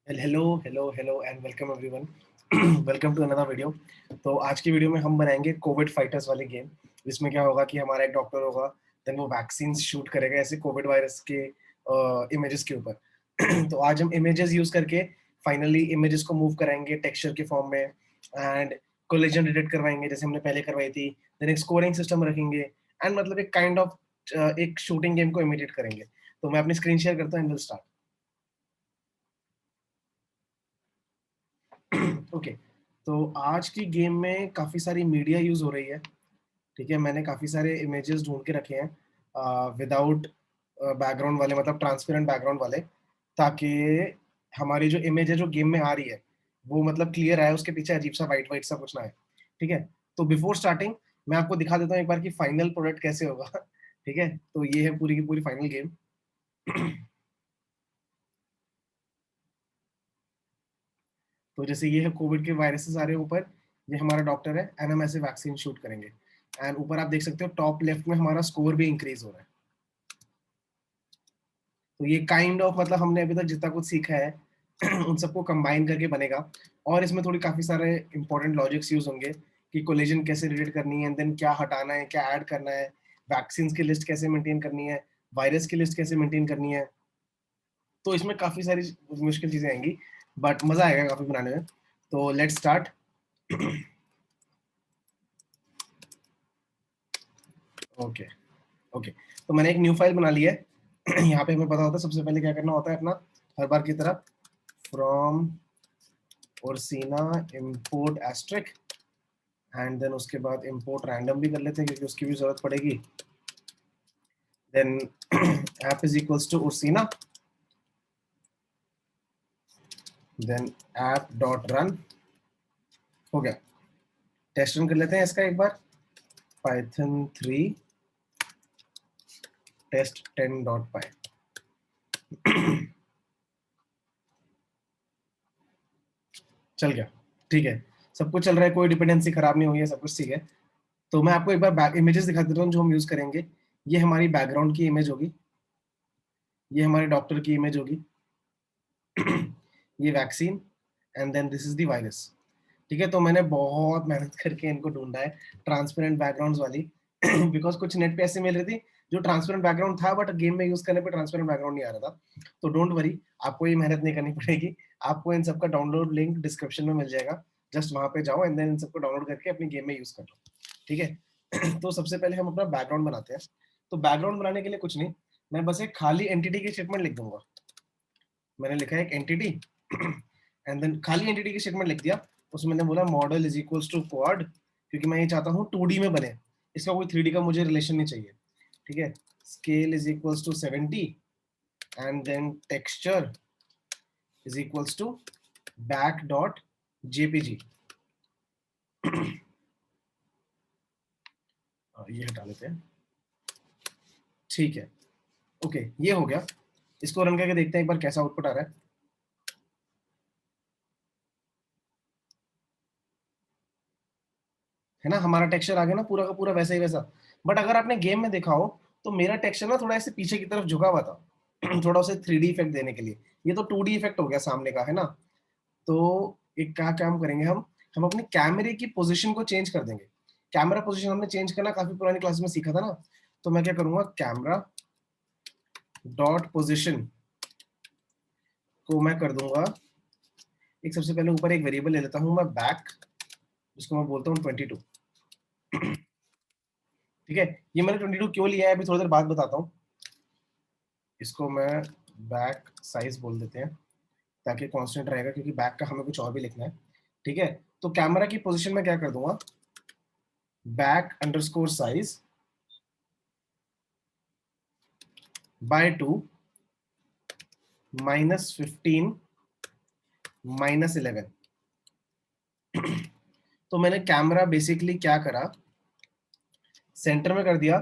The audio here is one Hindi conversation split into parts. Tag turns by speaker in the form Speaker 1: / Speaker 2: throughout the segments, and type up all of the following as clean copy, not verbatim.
Speaker 1: Hello hello hello and welcome everyone. Welcome to another video. तो आज की वीडियो में हम बनाएंगे कोविड फाइटर्स वाली गेम, जिसमें क्या होगा कि हमारा एक डॉक्टर होगा, देन वो वैक्सीन शूट करेगा ऐसे कोविड वायरस के इमेजेस के ऊपर। तो आज हम इमेजेस यूज करके फाइनली इमेजेस को मूव कराएंगे टेक्सचर के फॉर्म में एंड कोलिजन डिटेक्ट करवाएंगे जैसे हमने पहले करवाई थी। देन एक स्कोरिंग सिस्टम रखेंगे एंड मतलब एक काइंड ऑफ एक शूटिंग गेम को इमिटेट करेंगे। तो मैं अपनी स्क्रीन शेयर करता हूँ एंड विल स्टार्ट। ओके। तो आज की गेम में काफी सारी मीडिया यूज हो रही है। ठीक है, मैंने काफी सारे इमेजेस ढूंढ के रखे हैं विदाउट बैकग्राउंड वाले, मतलब ट्रांसपेरेंट बैकग्राउंड वाले, ताकि हमारी जो इमेज है जो गेम में आ रही है वो मतलब क्लियर आए, उसके पीछे अजीब सा वाइट वाइट सा कुछ ना है। ठीक है। तो बिफोर स्टार्टिंग मैं आपको दिखा देता हूँ एक बार कि फाइनल प्रोडक्ट कैसे होगा। ठीक है, तो ये है पूरी की पूरी फाइनल गेम। तो जैसे ये है कोविड के वायरसेस आ रहे हैं ऊपर, ये हमारा डॉक्टर है एंड हम ऐसे वैक्सीन शूट करेंगे। एंड ऊपर आप देख सकते हो टॉप लेफ्ट में हमारा स्कोर भी इंक्रीज हो रहा है। तो ये काइंड ऑफ मतलब हमने अभी तक जितना कुछ सीखा है उन सबको कंबाइन करके बनेगा। और इसमें थोड़ी काफी सारे इंपॉर्टेंट लॉजिक्स यूज होंगे कि कोलिजन कैसे रिलेट करनी है एंड देन क्या हटाना है, क्या ऐड करना है, वैक्सीन की लिस्ट कैसे मेंटेन करनी है, वायरस की लिस्ट कैसे मेंटेन करनी है। तो इसमें काफी सारी मुश्किल चीजें आएंगी, बट मजा आएगा काफी बनाने में। तो लेट्स स्टार्ट। ओके। ओके, तो मैंने एक न्यू फाइल बना ली है। यहाँ पे हमें पता होता है सबसे पहले क्या करना होता है अपना, हर बार की तरह from Ursina import asterisk and then उसके बाद इम्पोर्ट रैंडम भी कर लेते हैं क्योंकि उसकी भी जरूरत पड़ेगी। Then app is equals to Ursina, then app dot run. हो गया। टेस्ट रन कर लेते हैं इसका एक बार। Python 3 test 10 dot py. चल गया। ठीक है, सब कुछ चल रहा है, कोई डिपेंडेंसी खराब नहीं हुई है, सब कुछ ठीक है। तो मैं आपको एक बार बैक इमेजेस दिखा देता हूँ जो हम यूज करेंगे। ये हमारी बैकग्राउंड की इमेज होगी, ये हमारे डॉक्टर की इमेज होगी, ये vaccine and then this is the virus. ठीक है, तो मैंने बहुत मेहनत करके इनको ढूंढा है ट्रांसपेरेंट बैकग्राउंड्स वाली। बिकॉज कुछ नेट पे ऐसे मिल रही थी जो ट्रांसपेरेंट बैकग्राउंड था बट गेम में यूज करने पे ट्रांसपेरेंट बैकग्राउंड नहीं आ रहा था। तो डोंट वरी, आपको ये मेहनत नहीं करनी पड़ेगी। आपको इन सबका डाउनलोड लिंक डिस्क्रिप्शन में मिल जाएगा। जस्ट वहां पे जाओ एंड देन इन सबको डाउनलोड करके अपनी गेम में यूज कर लो। ठीक है। तो सबसे पहले हम अपना बैकग्राउंड बनाते हैं। तो बैकग्राउंड बनाने के लिए कुछ नहीं, मैं बस एक खाली एंटिटी की स्टेटमेंट लिख दूंगा। मैंने लिखा है एक एंटिटी एंड देन खाली एंटिटी की स्टेटमेंट लिख दिया। उसमें मैंने बोला model is equals to quad, क्योंकि मैं ये चाहता हूँ 2D में बने, इसका कोई 3D का मुझे रिलेशन नहीं चाहिए। ठीक है। Scale is equals to 70 and then texture is equals to back dot JPG. ये हटा लेते हैं। ठीक है। ओके, ये हो गया। इसको रन करके देखते हैं एक बार कैसा आउटपुट आ रहा है। है ना, हमारा टेक्सचर आ गया ना पूरा का पूरा वैसा ही वैसा। बट अगर आपने गेम में देखा हो तो मेरा टेक्सचर ना थोड़ा ऐसे पीछे की तरफ झुका हुआ था। थोड़ा उसे 3D इफेक्ट देने के लिए। ये तो 2D इफेक्ट हो गया सामने का, है ना। तो एक क्या काम करेंगे हम अपने कैमरे की पोजीशन को चेंज कर देंगे। कैमरा पोजीशन हमने चेंज करना काफी पुरानी क्लास में सीखा था ना। तो मैं क्या करूंगा, कैमरा डॉट पोजिशन को मैं कर दूंगा, एक सबसे पहले ऊपर एक वेरिएबल ले लेता हूं मैं बैक, जिसको मैं बोलता हूँ 22। ठीक है, ये मैंने 22 क्यों लिया है अभी थोड़ी देर बाद बताता हूँ। इसको मैं बैक साइज बोल देते हैं ताकि कांस्टेंट रहेगा, क्योंकि बैक का हमें कुछ और भी लिखना है। ठीक है। तो कैमरा की पोजीशन में क्या कर दूंगा, बैक अंडरस्कोर साइज बाय 2 -15 -11। तो मैंने कैमरा बेसिकली क्या करा, सेंटर में कर दिया,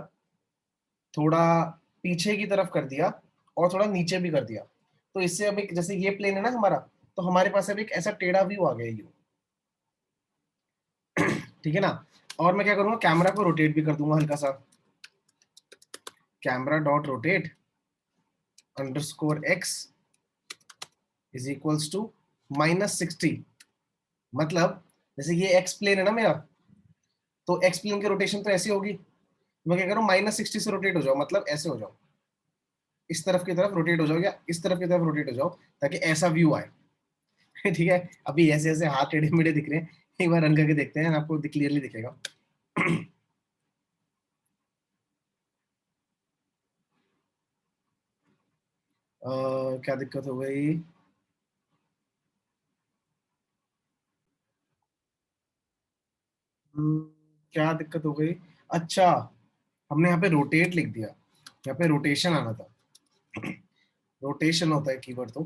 Speaker 1: थोड़ा पीछे की तरफ कर दिया और थोड़ा नीचे भी कर दिया। तो इससे अब एक जैसे ये प्लेन है ना हमारा, तो हमारे पास अब एक ऐसा टेढ़ा व्यू आ गया यू। ठीक है ना। और मैं क्या करूंगा, कैमरा को रोटेट भी कर दूंगा हल्का सा। Camera dot rotate underscore X is equals to -60। मतलब जैसे ये एक्स प्लेन है ना मेरा, तो एक्स प्लेन की रोटेशन तो ऐसी होगी, मैं क्या करूँ, -60 से रोटेट हो जाओ, मतलब ऐसे हो जाओ, इस तरफ की तरफ रोटेट हो जाओ या इस तरफ की तरफ रोटेट हो जाओ, ताकि ऐसा व्यू आए। ठीक है, अभी ऐसे ऐसे हाथ टेढ़े मेढ़े दिख रहे हैं, एक बार रन करके देखते हैं, आपको क्लियरली दिखेगा। क्या दिक्कत हो गई? क्या दिक्कत हो गई? अच्छा, हमने यहाँ पे रोटेट लिख दिया, यहाँ पे रोटेशन आना था। रोटेशन होता है कीवर्ड तो।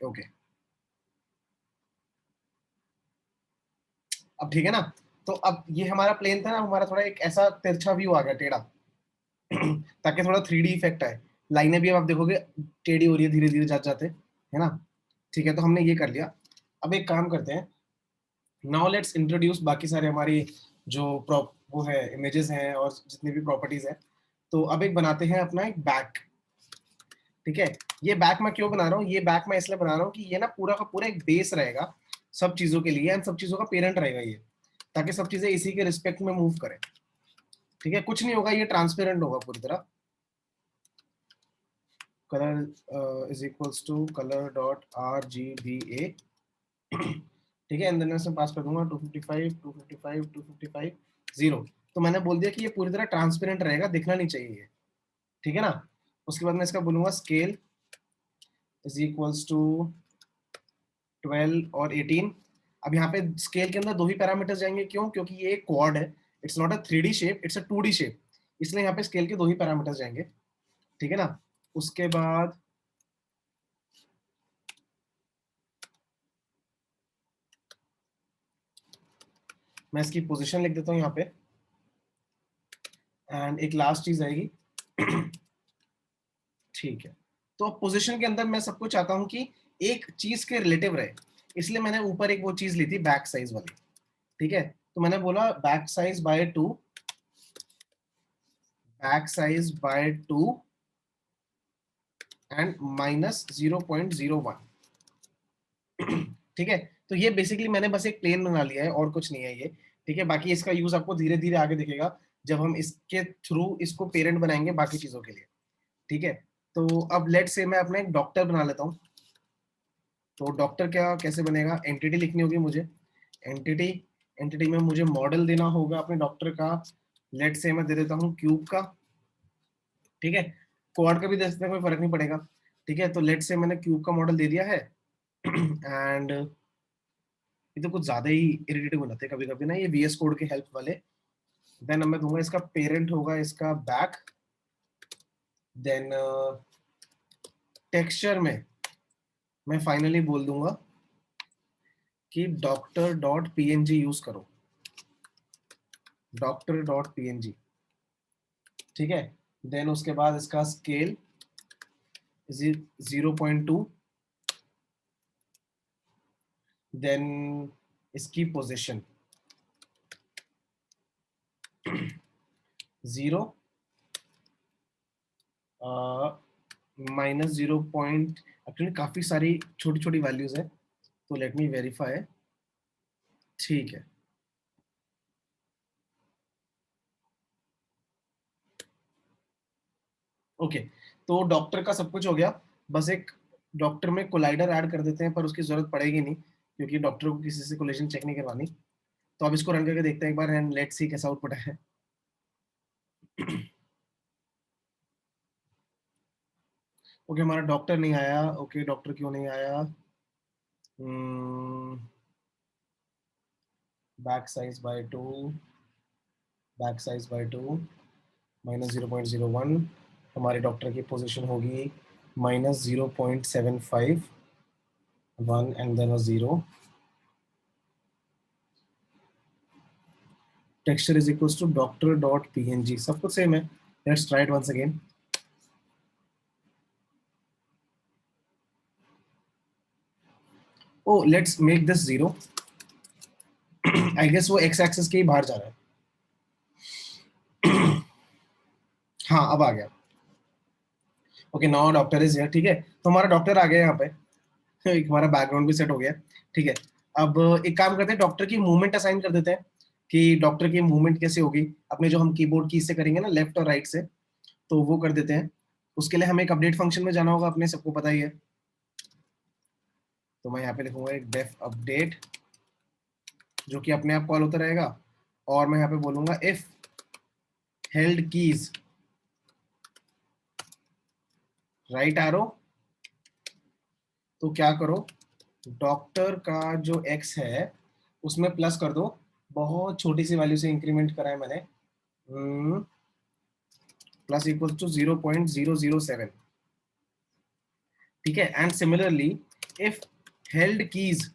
Speaker 1: ओके, अब ठीक है ना। तो अब ये हमारा प्लेन था ना, हमारा थोड़ा एक ऐसा तिरछा व्यू आ गया, टेढ़ा। ताकि थोड़ा 3D इफेक्ट आए। लाइनें भी अब आप देखोगे टेढ़ी हो रही है, धीरे धीरे जाते जाते, है ना। ठीक है, तो हमने ये कर लिया। अब एक काम करते हैं, नाउ लेट्स इंट्रोड्यूस बाकी सारे हमारी जो प्रॉप वो है, इमेजेस हैं और जितनी भी प्रॉपर्टीज हैं। तो अब एक बनाते हैं अपना एक बैक। ठीक है, ये बैक मैं क्यों बना रहा हूँ, ये बैक मैं इसलिए बना रहा हूँ कि ये ना पूरा का पूरा एक बेस रहेगा सब चीजों के लिए, एंड सब चीजों का पेरेंट रहेगा ये, ताकि सब चीजें इसी के रिस्पेक्ट में मूव करें। ठीक है, कुछ नहीं होगा, ये ट्रांसपेरेंट होगा पूरी तरह। Colour is equals to colour dot RGBA। ठीक है, एंड देन मैं पास कर दूंगा 255 255 255 0। तो मैंने बोल दिया कि ये पूरी तरह ट्रांसपेरेंट रहेगा, दिखना नहीं चाहिए ये। ठीक है ना। उसके बाद मैं इसका बोलूंगा स्केल इज इक्वल्स टू 12 और 18। अब यहाँ पे स्केल के अंदर दो ही पैरामीटर्स जाएंगे, क्यों? क्योंकि ये एक क्वाड है, it's not a 3D shape, it's a 2D shape, इसलिए यहाँ पे स्केल के दो ही पैरामीटर्स जाएंगे। ठीक है ना। उसके बाद मैं इसकी पोजीशन लिख देता हूँ यहाँ पे, एंड एक लास्ट चीज आएगी। ठीक है, तो पोजीशन के अंदर मैं सबको चाहता हूँ कि एक चीज के रिलेटिव रहे, इसलिए मैंने ऊपर एक वो चीज ली थी बैक साइज वाली। ठीक है, तो मैंने बोला back size by 2, back size by 2 and -0.01। ठीक है, तो ये बेसिकली मैंने बस एक प्लेन बना लिया है और कुछ नहीं है ये। ठीक है, बाकी इसका यूज आपको धीरे धीरे आगे दिखेगा जब हम इसके थ्रू इसको पेरेंट बनाएंगे बाकी चीजों के लिए। ठीक है, तो अब लेट से मैं अपना एक डॉक्टर बना लेता हूँ। तो डॉक्टर क्या कैसे बनेगा, एंटिटी लिखनी होगी मुझे, एंटिटी, एंटिटी में मुझे मॉडल देना होगा अपने डॉक्टर का। लेट से मैं दे देता हूँ क्यूब का। ठीक है, क्वाड का भी दे सकते हैं, कोई फर्क नहीं पड़ेगा। ठीक है, तो लेट से मैंने क्यूब का मॉडल दे दिया है। एंड ये तो कुछ ज्यादा ही इरिटेटिव हो जाते हैं कभी कभी ना ये VS कोड के हेल्प वाले। देन मैं दूंगा इसका पेरेंट होगा इसका बैक। देन टेक्सचर में मैं फाइनली बोल दूंगा कि doctor.png यूज करो, doctor.png। ठीक है, देन उसके बाद इसका स्केल 0.2। देन इसकी पोजीशन 0, -0 एक्चुअली काफी सारी छोटी छोटी वैल्यूज है, तो लेट मी वेरीफाई। ठीक है, ओके, तो डॉक्टर का सब कुछ हो गया। बस एक डॉक्टर में कोलाइडर ऐड कर देते हैं, पर उसकी जरूरत पड़ेगी नहीं, क्योंकि डॉक्टर को किसी से कोलिजन चेक नहीं करवानी। तो अब इसको रन करके देखते हैं एक बार, एंड लेट्स सी कैसा आउटपुट है। ओके, हमारा डॉक्टर नहीं आया। ओके, डॉक्टर क्यों नहीं आया? Back size by 2, back size by 2 -0.01। हमारे डॉक्टर की पोजीशन होगी -0.75, 1 and then 0। Texture is equals to doctor.png, सब कुछ सेम है। Let's try it once again. Oh let's make this 0। I guess वो एक्स एक्सिस के ही बाहर जा रहा है। हाँ, अब आ गया। Okay, now doctor is here. ठीक है, तो हमारा डॉक्टर आ गया यहाँ पे। एक हमारा बैकग्राउंड भी सेट हो गया, ठीक है। अब एक काम करते हैं, डॉक्टर की मूवमेंट असाइन कर देते हैं कि डॉक्टर की मूवमेंट कैसे होगी, अपने जो हम कीबोर्ड की से करेंगे ना, लेफ्ट और राइट से, तो वो कर देते हैं। उसके लिए हमें एक अपडेट फंक्शन में जाना होगा, अपने सबको पता ही है। तो मैं यहाँ पे लिखूंगा एक डेफ अपडेट, जो कि अपने आप कॉल होता रहेगा, और मैं यहाँ पे बोलूंगा if held keys right arrow, तो क्या करो, डॉक्टर का जो एक्स है उसमें प्लस कर दो, बहुत छोटी सी वैल्यू से इंक्रीमेंट करा है मैंने, प्लस इक्वल टू 0.007, ठीक है। And similarly if held keys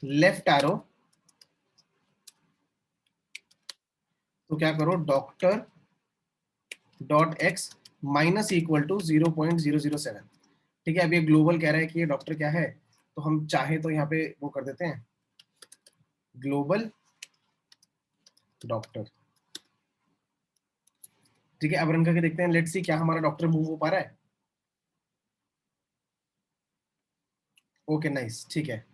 Speaker 1: left arrow, तो क्या करो, doctor dot X minus equal to 0.007, ठीक है। अब ये ग्लोबल कह रहा है कि ये डॉक्टर क्या है, तो हम चाहे तो यहाँ पे वो कर देते हैं, ग्लोबल डॉक्टर, ठीक है। अब रन करके देखते हैं, लेट्स सी क्या हमारा डॉक्टर मूव हो पा रहा है। ओके नाइस, ठीक है,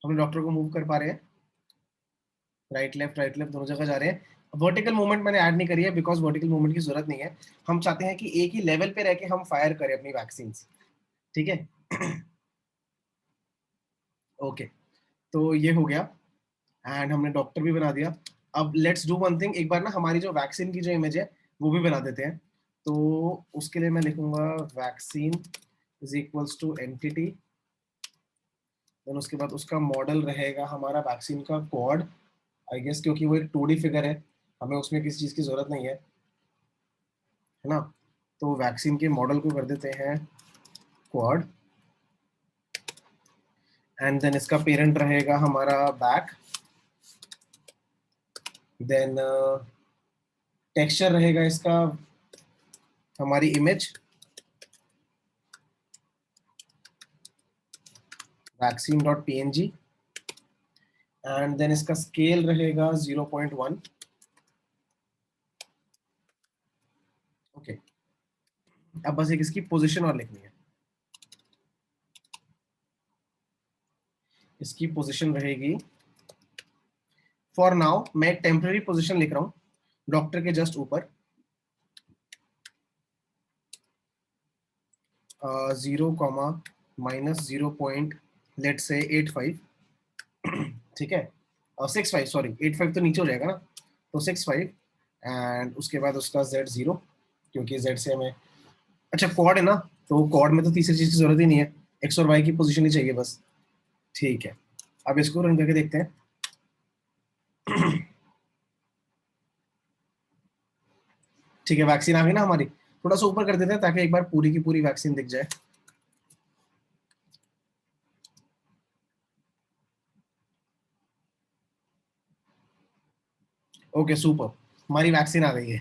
Speaker 1: हम डॉक्टर को मूव कर पा रहे हैं, राइट लेफ्ट दोनों जगह जा रहे हैं। वर्टिकल मूवमेंट मैंने ऐड नहीं करी है, बिकॉज वर्टिकल मूवमेंट की जरूरत नहीं है। हम चाहते हैं कि एक ही लेवल पे रह के हम फायर करें अपनी वैक्सीन, ठीक है। ओके, तो ये हो गया, एंड हमने डॉक्टर भी बना दिया। अब लेट्स डू वन थिंग, एक बार ना हमारी जो वैक्सीन की जो इमेज है वो भी बना देते हैं। तो उसके लिए मैं लिखूंगा vaccine is equals to entity, then उसके बाद उसका मॉडल रहेगा हमारा वैक्सीन का क्वाड, आई गेस, क्योंकि वो एक 2D फिगर है, हमें उसमें किसी चीज की जरूरत नहीं है ना। तो वैक्सीन के मॉडल को कर देते हैं क्वाड, एंड देन इसका पेरेंट रहेगा हमारा बैक, देन टेक्सचर रहेगा इसका हमारी image, vaccine dot png, and then इसका स्केल रहेगा 0.1। ओके, अब बस एक इसकी पोजीशन और लिखनी है, इसकी पोजीशन रहेगी, फॉर नाउ मैं एक टेम्पररी पोजीशन लिख रहा हूँ डॉक्टर के जस्ट ऊपर, 0, -0 लेट से 85, ठीक है, 65, सॉरी 85 तो नीचे हो जाएगा ना, तो 65, एंड उसके बाद उसका Z0, क्योंकि Z से हमें, अच्छा क्वाड है ना, तो क्वाड में तो तीसरी चीज की जरूरत ही नहीं है, एक्स और वाई की पोजीशन ही चाहिए बस, ठीक है। अब इसको रन करके देखते हैं। ठीक है, वैक्सीन आ गई ना हमारी, थोड़ा सा ऊपर कर देते हैं ताकि एक बार पूरी की पूरी वैक्सीन दिख जाए। ओके सुपर, हमारी वैक्सीन आ गई है,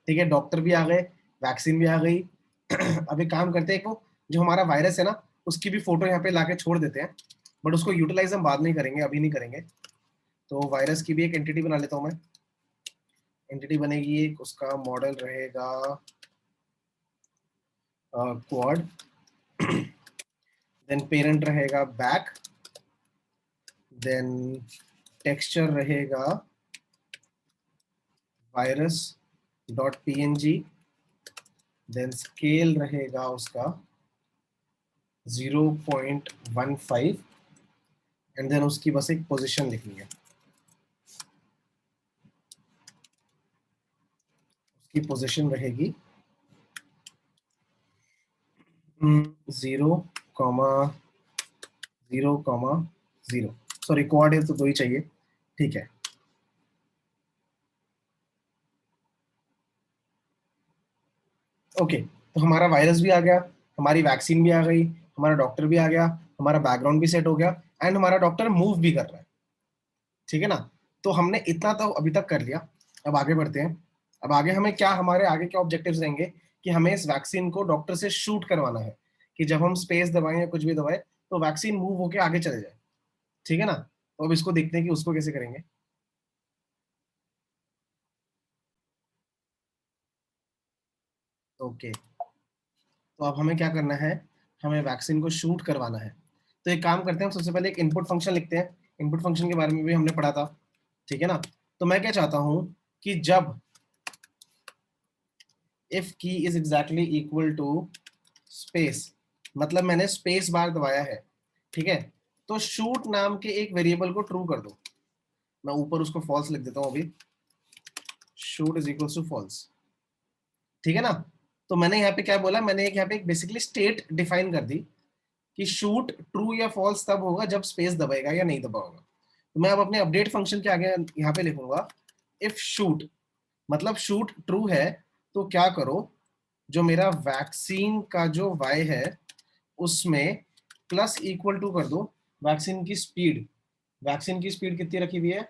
Speaker 1: ठीक है, डॉक्टर भी आ गए, वैक्सीन भी आ गई। अब एक काम करते हैं, को जो हमारा वायरस है ना, उसकी भी फोटो यहाँ पे लाके छोड़ देते हैं, बट उसको यूटिलाइज हम बाद में करेंगे, अभी नहीं करेंगे। तो वायरस की भी एक एंटिटी बना लेता हूँ मैं, एंटिटी बनेगी एक, उसका मॉडल रहेगा क्वाड, देन पेरेंट रहेगा बैक, देन टेक्सचर रहेगा virus dot png, then scale रहेगा उसका 0.15, एंड देन उसकी बस एक पोजीशन लिखनी है, उसकी पोजीशन रहेगी 0,0,0, सॉरी क्वाड है तो दो ही चाहिए, ठीक है। ओके, तो हमारा वायरस भी आ गया, हमारी वैक्सीन भी आ गई, हमारा डॉक्टर भी आ गया, हमारा बैकग्राउंड भी सेट हो गया, एंड हमारा डॉक्टर मूव भी कर रहा है, ठीक है ना। तो हमने इतना तो अभी तक कर लिया, अब आगे बढ़ते हैं। अब आगे हमें क्या, हमारे आगे क्या ऑब्जेक्टिव्स रहेंगे, कि हमें इस वैक्सीन को डॉक्टर से शूट करवाना है, कि जब हम स्पेस दबाएं या कुछ भी दबाएं तो वैक्सीन मूव होके आगे चले जाए, ठीक है ना। तो अब इसको देखते हैं कि उसको कैसे करेंगे। ओके, तो अब हमें क्या करना है, हमें वैक्सीन को शूट करवाना है। तो एक काम करते हैं, हम सबसे पहले एक इनपुट फंक्शन लिखते हैं। इनपुट फंक्शन के बारे में भी हमने पढ़ा था, ठीक है ना। तो मैं क्या चाहता हूं कि जब if key is exactly equal to space, मतलब मैंने स्पेस बार दबाया है, ठीक है, तो शूट नाम के एक वेरिएबल को ट्रू कर दो। मैं ऊपर उसको फॉल्स लिख देता हूं अभी, shoot is equal to false, ठीक है ना। तो मैंने यहाँ पे क्या बोला, मैंने एक यहाँ पे एक बेसिकली स्टेट डिफाइन कर दी कि शूट ट्रू या फॉल्स तब होगा जब स्पेस दबाएगा या नहीं दबाएगा। तो मैं अब अपने अपडेट फंक्शन के आगे यहाँ पे लिखूंगा इफ शूट, मतलब शूट ट्रू है तो क्या करो, जो मेरा वैक्सीन का जो y है उसमें प्लस इक्वल टू कर दो वैक्सीन की स्पीड। वैक्सीन की स्पीड कितनी रखी हुई है,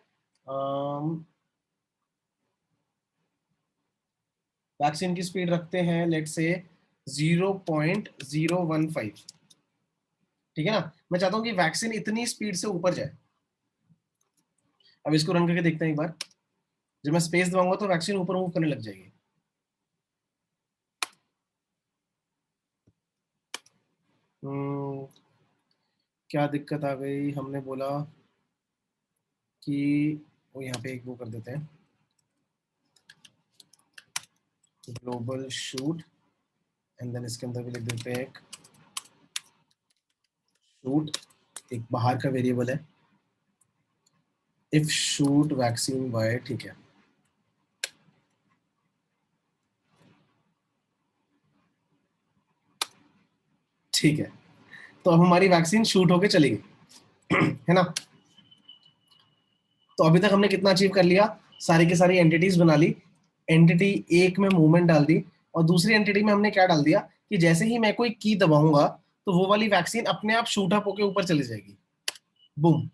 Speaker 1: वैक्सीन की स्पीड रखते हैं लेट से 0.015, ठीक है ना। मैं चाहता हूं कि वैक्सीन इतनी स्पीड से ऊपर जाए। अब इसको रन करके देखते हैं एक बार। जब मैं स्पेस दबाऊंगा तो वैक्सीन ऊपर मूव करने लग जाएगी। क्या दिक्कत आ गई, हमने बोला कि वो यहाँ पे एक वो कर देते हैं, ग्लोबल शूट, एंड देन इसके अंदर भी लिख देते हैं एक शूट, एक बाहर का वेरिएबल है, इफ शूट वैक्सीन बाय, ठीक है। ठीक है, तो अब हमारी वैक्सीन शूट होके चली गई है ना। तो अभी तक हमने कितना अचीव कर लिया, सारी की सारी एंटिटीज बना ली, एंटिटी एक में मूवमेंट डाल दी, और दूसरी एंटिटी में हमने क्या डाल दिया कि जैसे ही मैं कोई की दबाऊंगा तो वो वाली वैक्सीन अपने आप शूट अप होके ऊपर चली जाएगी, बूम।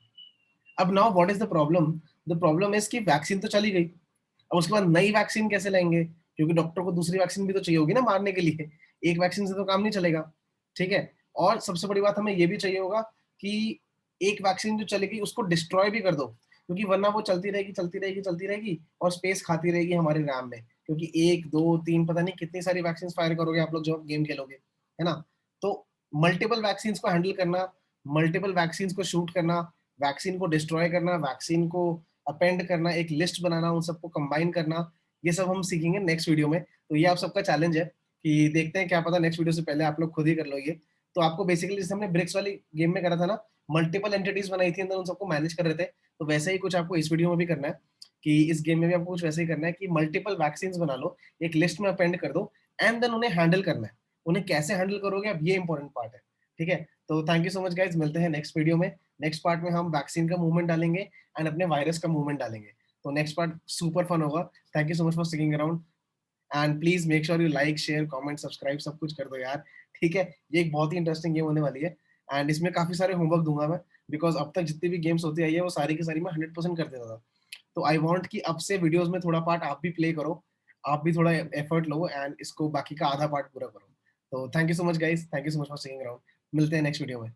Speaker 1: अब now what is the problem is कि वैक्सीन तो चली गई, अब उसके बाद नई वैक्सीन कैसे लाएंगे, क्योंकि डॉक्टर को दूसरी वैक्सीन भी तो चाहिए होगी ना मारने के लिए, एक वैक्सीन से तो काम नहीं चलेगा, ठीक है। और सबसे बड़ी बात हमें ये भी चाहिए होगा कि एक वैक्सीन जो चली गई उसको डिस्ट्रॉय भी कर दो, क्योंकि वरना वो चलती रहेगी चलती रहेगी चलती रहेगी और स्पेस खाती रहेगी हमारे रैम में, क्योंकि एक दो तीन पता नहीं कितनी सारी वैक्सीन फायर करोगे आप लोग जब गेम खेलोगे, है ना। तो मल्टीपल वैक्सीन को हैंडल करना, मल्टीपल वैक्सीन को शूट करना, वैक्सीन को डिस्ट्रॉय करना, वैक्सीन को अपेंड करना, एक लिस्ट बनाना, उन सबको कंबाइन करना, ये सब हम सीखेंगे नेक्स्ट वीडियो में। तो ये आप सबका चैलेंज है कि देखते हैं, क्या पता नेक्स्ट वीडियो से पहले आप लोग खुद ही कर लो ये। तो आपको बेसिकली जैसे हमने ब्रिक्स वाली गेम में करा था ना, मल्टीपल एंटिटीज बनाई थी अंदर, उन सबको मैनेज कर रहे थे, तो वैसे ही कुछ आपको इस वीडियो में भी करना है कि इस गेम में भी आपको कुछ वैसे ही करना है कि मल्टीपल वैक्सीन बना लो, एक लिस्ट में अपेंड कर दो, एंड देन उन्हें हैंडल करना है। उन्हें कैसे हैंडल करोगे अब, ये इंपॉर्टेंट पार्ट है, ठीक है। तो thank you so much guys, मिलते हैं नेक्स्ट वीडियो में। नेक्स्ट पार्ट में हम वैक्सीन का मूवमेंट डालेंगे एंड अपने वायरस का मूवमेंट डालेंगे, तो नेक्स्ट पार्ट सुपर फन होगा। Thank you so much for sticking around, and please make sure you like share comment subscribe सब कुछ कर दो यार, ठीक है। ये एक बहुत ही इंटरेस्टिंग गेम होने वाली है, एंड इसमें काफी सारे होमवर्क दूंगा मैं, बिकॉज अब तक जितनी भी गेम्स होती आई है वो सारी की सारी मैं 100% कर देता था। तो आई वांट कि अब से वीडियोस में थोड़ा पार्ट आप भी प्ले करो, आप भी थोड़ा एफर्ट लो एंड इसको बाकी का आधा पार्ट पूरा करो। तो thank you so much guys, thank you so much for sticking around, मिलते हैं नेक्स्ट वीडियो में।